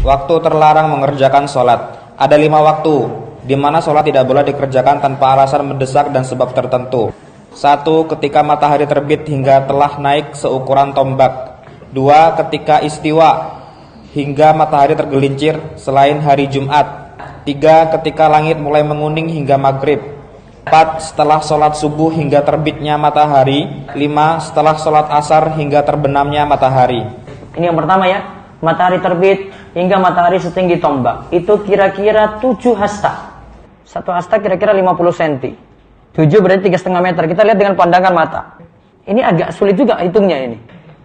Waktu terlarang mengerjakan sholat. Ada 5 waktu di mana sholat tidak boleh dikerjakan tanpa alasan mendesak dan sebab tertentu. 1. Ketika matahari terbit hingga telah naik seukuran tombak. 2. Ketika istiwa hingga matahari tergelincir selain hari Jumat. 3. Ketika langit mulai menguning hingga maghrib. 4. Setelah sholat subuh hingga terbitnya matahari. 5. Setelah sholat asar hingga terbenamnya matahari. Ini yang pertama ya, matahari terbit hingga matahari setinggi tombak. Itu kira-kira 7 hasta. Satu hasta kira-kira 50 cm. 7 berarti 3,5 meter. Kita lihat dengan pandangan mata. Ini agak sulit juga hitungnya ini.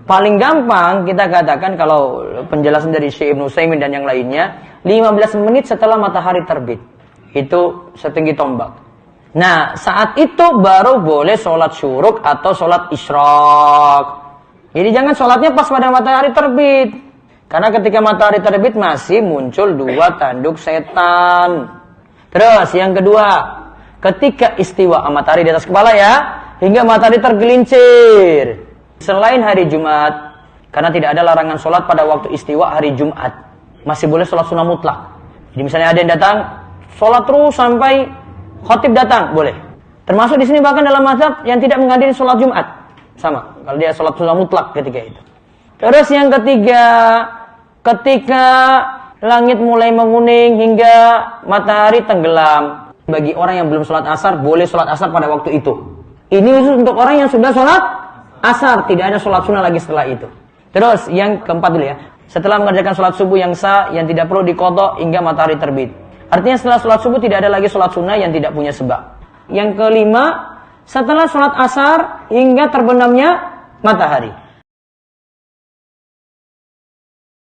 Paling gampang kita katakan kalau penjelasan dari Syekh Ibnu Utsaimin dan yang lainnya, 15 menit setelah matahari terbit. Itu setinggi tombak. Nah, saat itu baru boleh sholat syuruk atau sholat isyraq. Jadi jangan sholatnya pas pada matahari terbit. Karena ketika matahari terbit masih muncul 2 tanduk setan. Terus yang kedua, ketika istiwa matahari di atas kepala ya, hingga matahari tergelincir. Selain hari Jumat, karena tidak ada larangan sholat pada waktu istiwa hari Jumat, masih boleh sholat sunnah mutlak. Jadi misalnya ada yang datang, sholat terus sampai khotib datang, boleh. Termasuk di sini bahkan dalam mazhab yang tidak menghadiri sholat Jumat, sama. Kalau dia sholat sunnah mutlak ketika itu. Terus yang ketiga, ketika langit mulai menguning hingga matahari tenggelam. Bagi orang yang belum sholat asar, boleh sholat asar pada waktu itu. Ini khusus untuk orang yang sudah sholat asar, tidak ada sholat sunnah lagi setelah itu. Terus yang keempat dulu ya, setelah mengerjakan sholat subuh yang sah, yang tidak perlu diqadha hingga matahari terbit. Artinya setelah sholat subuh tidak ada lagi sholat sunnah yang tidak punya sebab. Yang kelima, setelah sholat asar hingga terbenamnya matahari.